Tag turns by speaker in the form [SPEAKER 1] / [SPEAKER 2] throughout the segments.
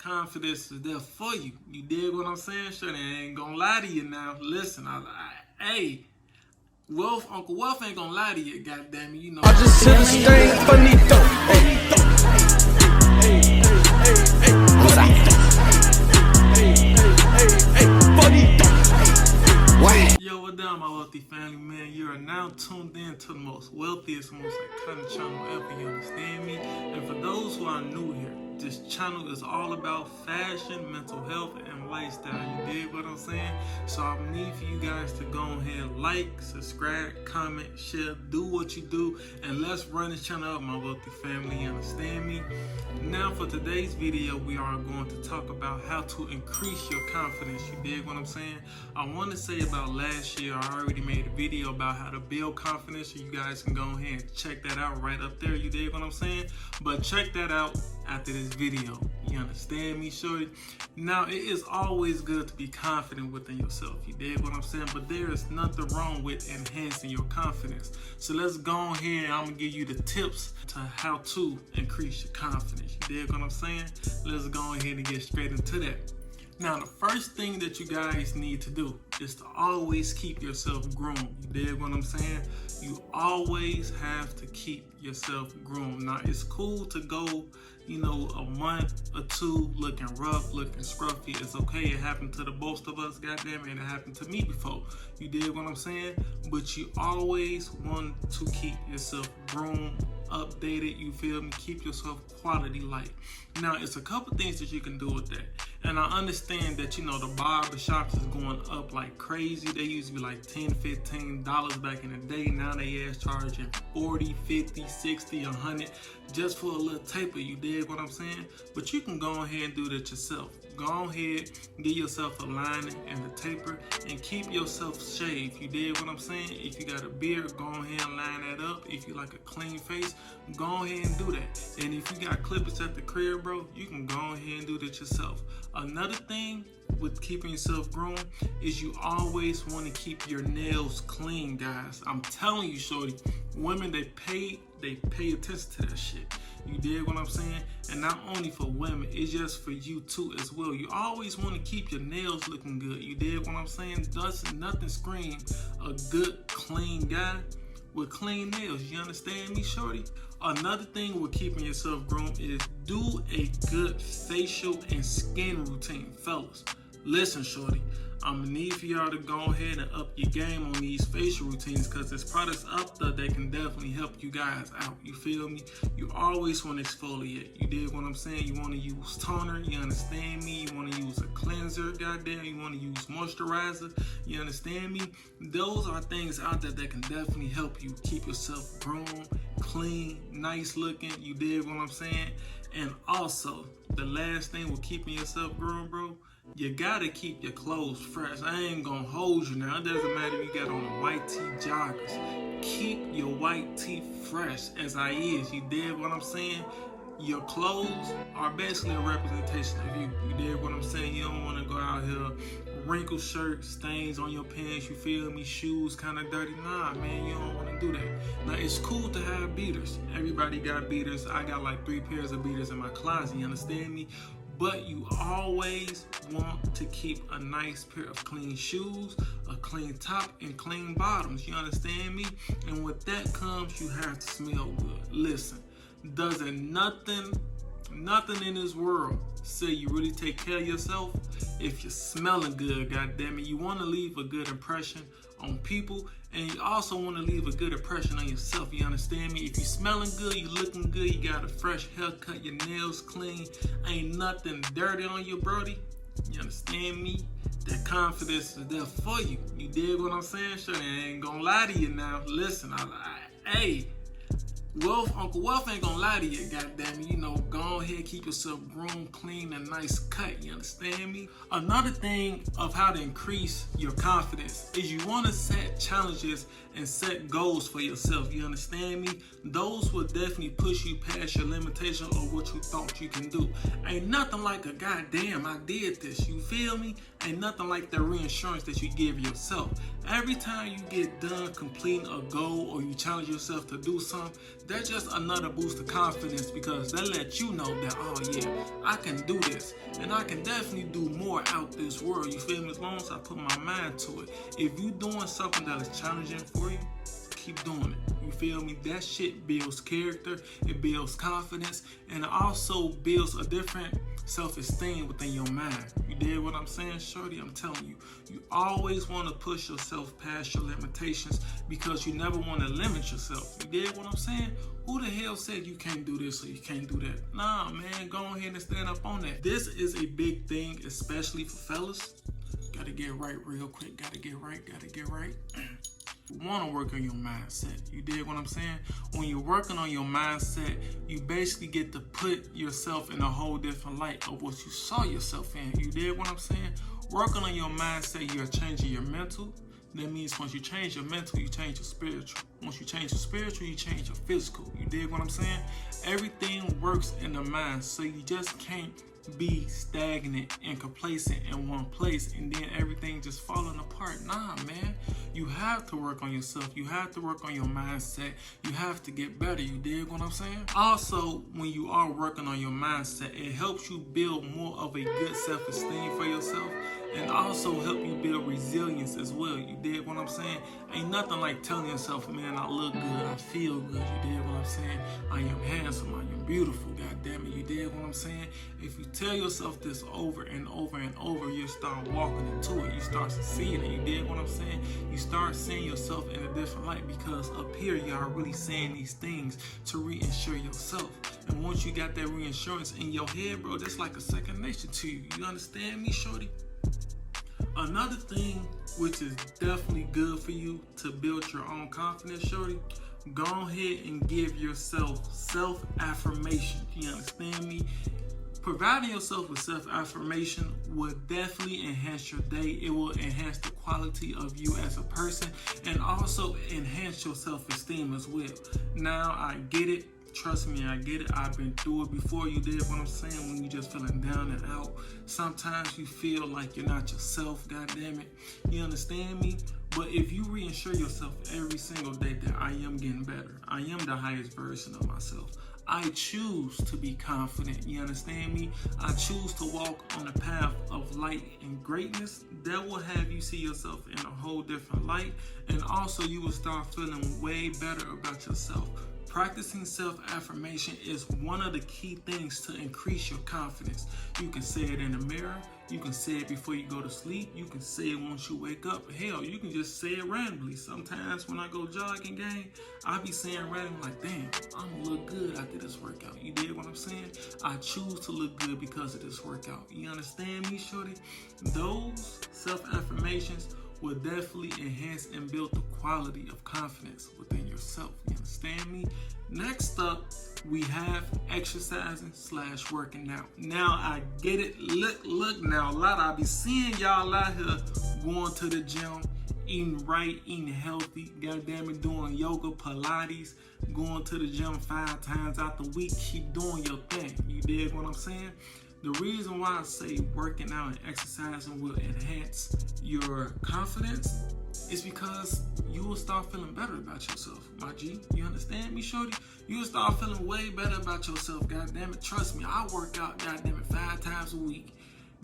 [SPEAKER 1] confidence is there for you. You dig what I'm saying? Sure, I ain't gonna lie to you now. Listen, hey, Uncle Wealth ain't gonna lie to you, goddamn it. You know.
[SPEAKER 2] I just hit a stain funny dope.
[SPEAKER 1] Yo, what down, my wealthy family, man? You are now tuned in to the most wealthiest, most iconic channel ever. You understand me? And for those who are new here, this channel is all about fashion, mental health, and lifestyle. You dig what I'm saying? So I need for you guys to go ahead, like, subscribe, comment, share, do what you do, and let's run this channel up, my wealthy family. You understand me? Now, for today's video, we are going to talk about how to increase your confidence. You dig what I'm saying? I want to say about last year, I already made a video about how to build confidence, so you guys can go ahead and check that out right up there. You dig what I'm saying? But check that out after this video. You understand me, shorty? Now, it is always good to be confident within yourself. You dig what I'm saying? But there is nothing wrong with enhancing your confidence. So let's go ahead and I'm gonna give you the tips to how to increase your confidence. You dig what I'm saying? Let's go ahead and get straight into that. Now, the first thing that you guys need to do is to always keep yourself groomed. You dig what I'm saying? You always have to keep yourself groomed. Now, it's cool to go, you know, a month or two looking rough, looking scruffy. It's okay. It happened to the most of us, goddamn it. It happened to me before. You dig what I'm saying? But you always want to keep yourself groomed, updated, you feel me? Keep yourself quality light. Now, it's a couple things that you can do with that. And I understand that, you know, the barber shops is going up like crazy. They used to be like $10, $15 back in the day. Now they ass charging 40, 50, 60, 100 just for a little taper. You dig what I'm saying? But you can go ahead and do that yourself. Go ahead, get yourself a lining and a taper and keep yourself shaved. You dig what I'm saying? If you got a beard, go ahead and line that up. If you like a clean face, go ahead and do that. And if you got clippers at the crib, bro, you can go ahead and do that yourself. Another thing with keeping yourself groomed is you always want to keep your nails clean, guys. I'm telling you, shorty, women, they pay attention to that shit. You dig what I'm saying? And not only for women, it's just for you too as well. You always want to keep your nails looking good. You dig what I'm saying? Doesn't nothing scream a good, clean guy with clean nails. You understand me, shorty? Another thing with keeping yourself groomed is do a good facial and skin routine, fellas. Listen, shorty, I'm gonna need for y'all to go ahead and up your game on these facial routines, because there's products out there that can definitely help you guys out. You feel me? You always want to exfoliate. You dig what I'm saying? You want to use toner. You understand me? You want to use a cleanser. Goddamn, you want to use moisturizer. You understand me? Those are things out there that can definitely help you keep yourself groomed, clean, nice looking. You dig what I'm saying? And also, the last thing with keeping yourself groomed, bro, you gotta keep your clothes fresh. I ain't gonna hold you now. It doesn't matter if you got on the white tee joggers. Keep your white tee fresh as I is. You dig what I'm saying? Your clothes are basically a representation of you. You dig what I'm saying? You don't want to go out here wrinkled shirt, stains on your pants, you feel me? Shoes kind of dirty. Nah, man, you don't want to do that. Now, it's cool to have beaters. Everybody got beaters. I got like 3 pairs of beaters in my closet. You understand me? But you always want to keep a nice pair of clean shoes, a clean top, and clean bottoms. You understand me? And with that comes, you have to smell good. Listen, doesn't nothing in this world say you really take care of yourself if you're smelling good, goddammit. You want to leave a good impression on people, and you also want to leave a good impression on yourself. You understand me? If you're smelling good, you looking good, you got a fresh haircut, your nails clean, ain't nothing dirty on you, brody. You understand me? That confidence is there for you. You dig what I'm saying? Sure, I ain't gonna lie to you now. Listen, hey, Uncle Wealth ain't gonna lie to you, goddamn. You know, go ahead, keep yourself groomed, clean, and nice cut. You understand me? Another thing of how to increase your confidence is you want to set challenges and set goals for yourself. You understand me? Those will definitely push you past your limitation of what you thought you can do. Ain't nothing like a goddamn, I did this. You feel me? Ain't nothing like the reinsurance that you give yourself. Every time you get done completing a goal or you challenge yourself to do something, that's just another boost of confidence, because that lets you know that, oh yeah, I can do this, and I can definitely do more out this world. You feel me? As long as I put my mind to it. If you doing something that is challenging for you, keep doing it. You feel me? That shit builds character, it builds confidence, and it also builds a different self-esteem within your mind. You dig what I'm saying, shorty? I'm telling you, you always want to push yourself past your limitations, because you never want to limit yourself. You dig what I'm saying? Who the hell said you can't do this or you can't do that? Nah, man, go ahead and stand up on that. This is a big thing, especially for fellas. Gotta get right real quick. Gotta get right. You want to work on your mindset. You dig what I'm saying? When you're working on your mindset, you basically get to put yourself in a whole different light of what you saw yourself in. You dig what I'm saying? Working on your mindset, you're changing your mental. That means once you change your mental, you change your spiritual. Once you change your spiritual, you change your physical. You dig what I'm saying? Everything works in the mind, so you just can't be stagnant and complacent in one place and then everything just falling apart. Nah, man. You have to work on yourself. You have to work on your mindset. You have to get better. You dig what I'm saying? Also, when you are working on your mindset, it helps you build more of a good self-esteem for yourself, and also help you build resilience as well. You dig what I'm saying? Ain't nothing like telling yourself, man, I look good, I feel good. You dig what I'm saying? I am handsome, I am beautiful. God damn it, you dig what I'm saying? If you tell yourself this over and over and over, you start walking into it. You start succeeding. You dig what I'm saying? You start seeing yourself in a different light, because up here you are really saying these things to reinsure yourself. And once you got that reinsurance in your head, bro, that's like a second nature to you. You understand me, shorty? Another thing which is definitely good for you to build your own confidence, shorty, go ahead and give yourself self-affirmation. You understand me? Providing yourself with self-affirmation will definitely enhance your day. It will enhance the quality of you as a person, and also enhance your self-esteem as well. Now, I get it. Trust me, I get it. I've been through it before. You did what I'm saying. When you just feeling down and out, sometimes you feel like you're not yourself. God damn it. You understand me? But if you reassure yourself every single day that I am getting better, I am the highest version of myself, I choose to be confident. You understand me? I choose to walk on the path of light and greatness. That will have you see yourself in a whole different light, and also you will start feeling way better about yourself. Practicing self-affirmation is one of the key things to increase your confidence. You can say it in the mirror. You can say it before you go to sleep. You can say it once you wake up. Hell, you can just say it randomly. Sometimes when I go jogging, gang, I be saying randomly like, damn, I'm gonna look good after this workout. You dig what I'm saying? I choose to look good because of this workout. You understand me, shorty? Those self-affirmations will definitely enhance and build the quality of confidence within yourself. You understand me? Next up, we have exercising / working out. Now, I get it. Look now, a lot I be seeing y'all out here going to the gym, eating right, eating healthy, goddamn it, doing yoga, Pilates, going to the gym 5 times out the week. Keep doing your thing. You dig what I'm saying? The reason why I say working out and exercising will enhance your confidence is because you will start feeling better about yourself, my G. You understand me, shorty? You will start feeling way better about yourself, goddamn it. Trust me, I work out, goddamn it, 5 times a week.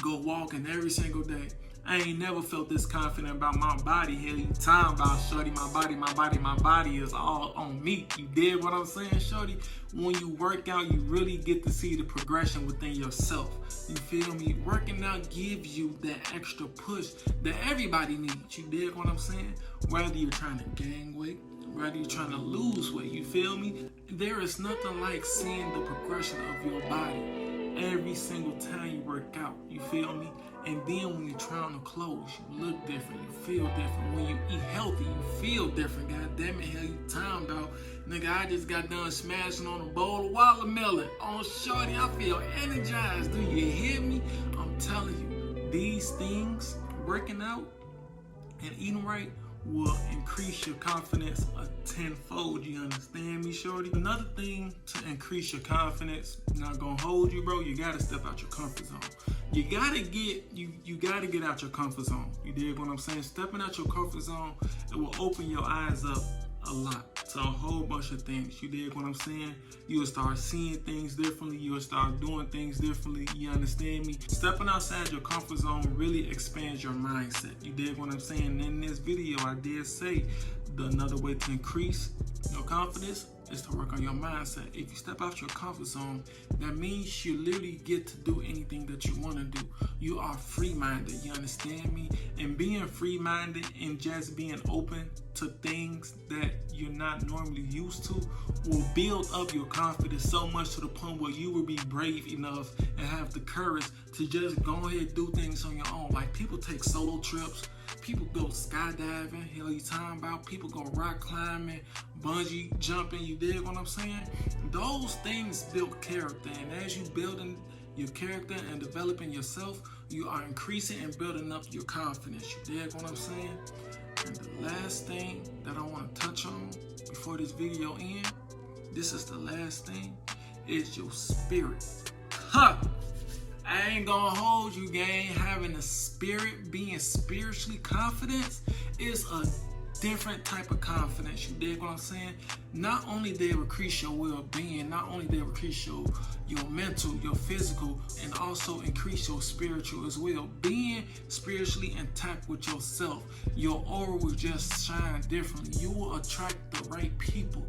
[SPEAKER 1] Go walking every single day. I ain't never felt this confident about my body. Hell, you talking about, shorty? My body is all on me. You dig what I'm saying, shorty? When you work out, you really get to see the progression within yourself. You feel me? Working out gives you that extra push that everybody needs. You dig what I'm saying? Whether you're trying to gain weight, whether you're trying to lose weight, you feel me? There is nothing like seeing the progression of your body every single time you work out. You feel me? And then when you try on the clothes, you look different, you feel different. When you eat healthy, you feel different. God damn it, hell you talking about? Nigga, I just got done smashing on a bowl of watermelon. On shorty, I feel energized. Do you hear me? I'm telling you, these things, working out and eating right, will increase your confidence a tenfold. You understand me, shorty? Another thing to increase your confidence, not gonna hold you, bro, you gotta step out your comfort zone. You gotta get out your comfort zone. You dig what I'm saying? Stepping out your comfort zone, it will open your eyes up a lot. to a whole bunch of things. You dig what I'm saying? You will start seeing things differently. You will start doing things differently. You understand me? Stepping outside your comfort zone really expands your mindset. You dig what I'm saying? In this video, I did say another way to increase your confidence is to work on your mindset. If you step out your comfort zone, that means you literally get to do anything that you want to do. You are free-minded, you understand me? And being free-minded and just being open to things that you're not normally used to will build up your confidence so much to the point where you will be brave enough and have the courage to just go ahead and do things on your own. Like, people take solo trips. People go skydiving, hell you talking about? People go rock climbing, bungee jumping, you dig what I'm saying? Those things build character, and as you building your character and developing yourself, you are increasing and building up your confidence, you dig what I'm saying? And the last thing that I want to touch on before this video ends, this is the last thing, is your spirit. Ha! I ain't gonna hold you, gang. Having a spirit, being spiritually confident is a different type of confidence. You dig what I'm saying? Not only they increase your well-being, not only they increase your mental, your physical, and also increase your spiritual as well. Being spiritually intact with yourself, your aura will just shine differently. You will attract the right people.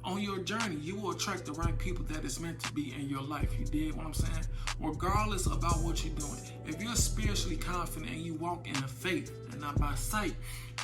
[SPEAKER 1] On your journey, you will attract the right people that is meant to be in your life. You dig what I'm saying? Regardless about what you're doing. If you're spiritually confident and you walk in the faith and not by sight,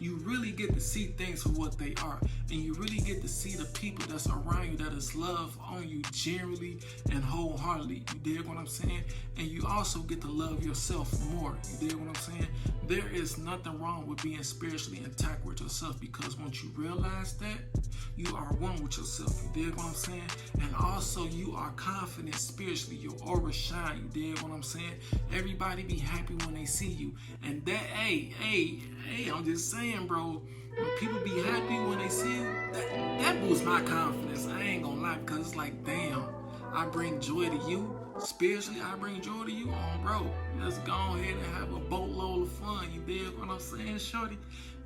[SPEAKER 1] you really get to see things for what they are. And you really get to see the people that's around you that is love on you generally and wholeheartedly. You dig what I'm saying? And you also get to love yourself more. You dig what I'm saying? There is nothing wrong with being spiritually intact with yourself, because once you realize that, you are one with yourself. You dig what I'm saying? And also you are confident spiritually. Your aura shine. You dig what I'm saying? Everybody be happy when they see you. And that, hey, I'm just saying, bro, when people be happy when they see you, that boosts my confidence. I ain't gonna lie, because it's like, damn, I bring joy to you. Spiritually, I bring joy to you. Bro, let's go ahead and have a boatload of fun. You dig what I'm saying, shorty?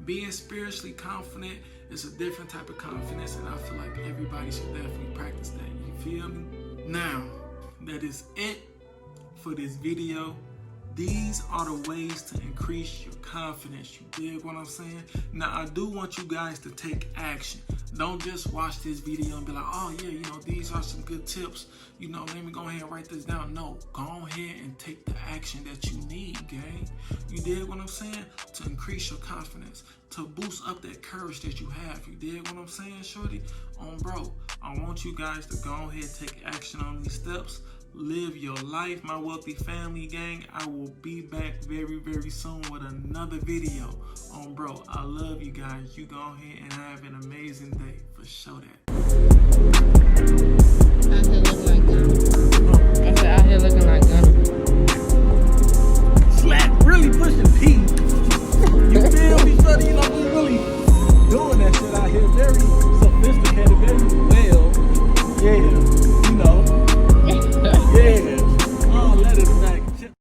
[SPEAKER 1] Being spiritually confident is a different type of confidence, and I feel like everybody should definitely practice that. You feel me? Now, that is it for this video. These are the ways to increase your confidence. You dig what I'm saying? Now, I do want you guys to take action. Don't just watch this video and be like, oh yeah, these are some good tips. Let me go ahead and write this down. No, go ahead and take the action that you need, gang. You dig what I'm saying? To increase your confidence, to boost up that courage that you have. You dig what I'm saying, shorty? Bro, I want you guys to go ahead and take action on these steps. Live your life, my wealthy family, gang. I will be back very, very soon with another video. Bro, I love you guys. You go ahead and have an amazing day. For sure that.